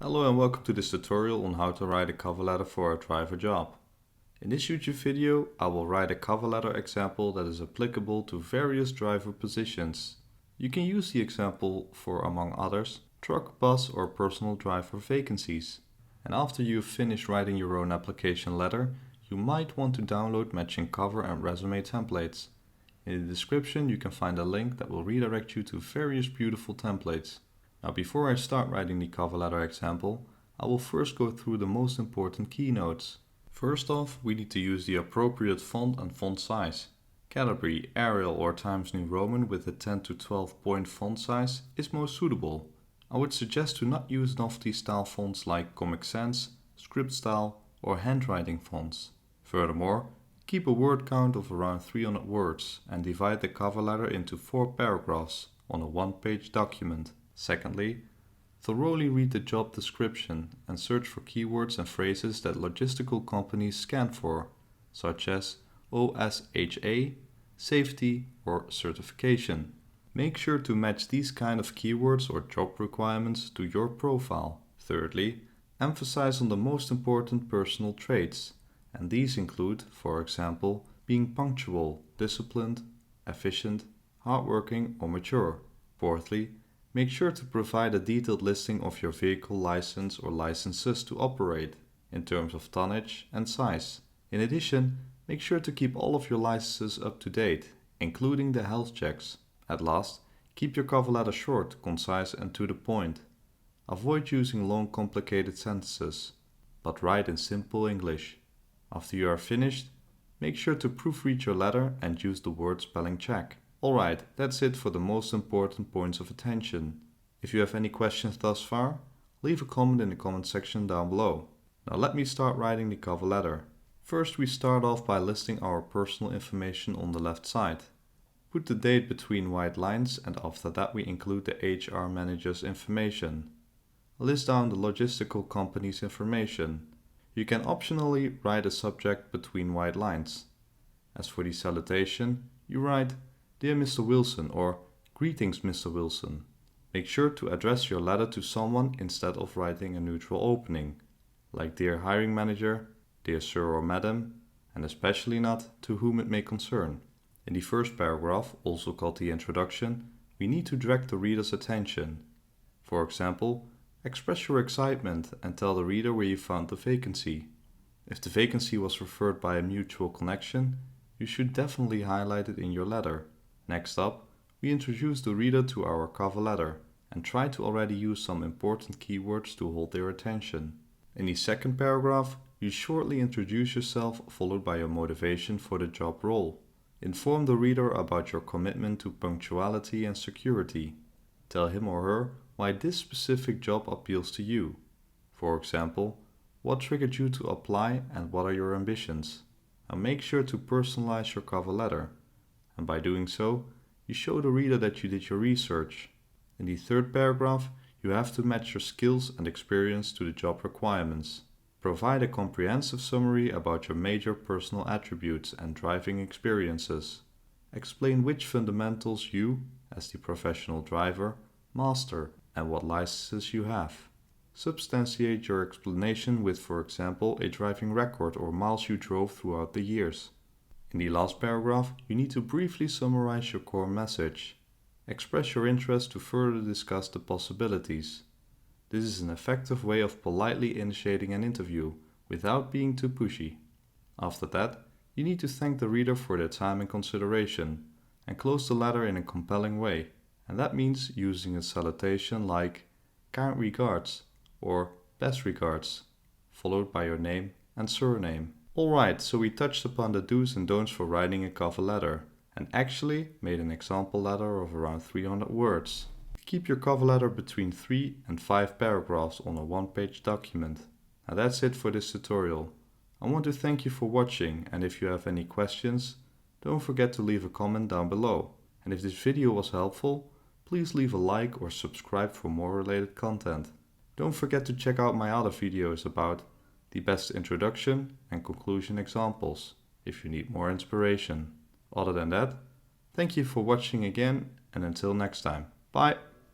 Hello and welcome to this tutorial on how to write a cover letter for a driver job. In this YouTube video, I will write a cover letter example that is applicable to various driver positions. You can use the example for, among others, truck, bus or personal driver vacancies. And after you've finished writing your own application letter, you might want to download matching cover and resume templates. In the description you can find a link that will redirect you to various beautiful templates. Now before I start writing the cover letter example, I will first go through the most important keynotes. First off, we need to use the appropriate font and font size. Calibri, Arial or Times New Roman with a 10 to 12 point font size is most suitable. I would suggest to not use novelty style fonts like Comic Sans, script style or handwriting fonts. Furthermore, keep a word count of around 300 words and divide the cover letter into 4 paragraphs on a one-page document. Secondly, thoroughly read the job description and search for keywords and phrases that logistical companies scan for, such as OSHA, safety or certification. Make sure to match these kind of keywords or job requirements to your profile. Thirdly, emphasize on the most important personal traits, and these include, for example, being punctual, disciplined, efficient, hardworking or mature. Fourthly, make sure to provide a detailed listing of your vehicle license or licenses to operate in terms of tonnage and size. In addition, make sure to keep all of your licenses up to date, including the health checks. At last, keep your cover letter short, concise and to the point. Avoid using long complicated sentences, but write in simple English. After you are finished, make sure to proofread your letter and use the word spelling check. Alright, that's it for the most important points of attention. If you have any questions thus far, leave a comment in the comment section down below. Now let me start writing the cover letter. First we start off by listing our personal information on the left side. Put the date between white lines and after that we include the HR manager's information. List down the logistical company's information. You can optionally write a subject between white lines. As for the salutation, you write Dear Mr. Wilson or Greetings Mr. Wilson. Make sure to address your letter to someone instead of writing a neutral opening, like Dear Hiring Manager, Dear Sir or Madam, and especially not to whom it may concern. In the first paragraph, also called the introduction, we need to direct the reader's attention. For example, express your excitement and tell the reader where you found the vacancy. If the vacancy was referred by a mutual connection, you should definitely highlight it in your letter. Next up, we introduce the reader to our cover letter and try to already use some important keywords to hold their attention. In the second paragraph, you shortly introduce yourself followed by your motivation for the job role. Inform the reader about your commitment to punctuality and security. Tell him or her why this specific job appeals to you. For example, what triggered you to apply and what are your ambitions? And make sure to personalize your cover letter. And by doing so, you show the reader that you did your research. In the third paragraph, you have to match your skills and experience to the job requirements. Provide a comprehensive summary about your major personal attributes and driving experiences. Explain which fundamentals you, as the professional driver, master and what licenses you have. Substantiate your explanation with, for example, a driving record or miles you drove throughout the years. In the last paragraph, you need to briefly summarize your core message. Express your interest to further discuss the possibilities. This is an effective way of politely initiating an interview without being too pushy. After that, you need to thank the reader for their time and consideration and close the letter in a compelling way. And that means using a salutation like kind regards or best regards, followed by your name and surname. Alright, so we touched upon the do's and don'ts for writing a cover letter and actually made an example letter of around 300 words. Keep your cover letter between 3 and 5 paragraphs on a one-page document. Now that's it for this tutorial. I want to thank you for watching, and if you have any questions, don't forget to leave a comment down below. And if this video was helpful, please leave a like or subscribe for more related content. Don't forget to check out my other videos about the best introduction and conclusion examples if you need more inspiration. Other than that, thank you for watching again and until next time. Bye!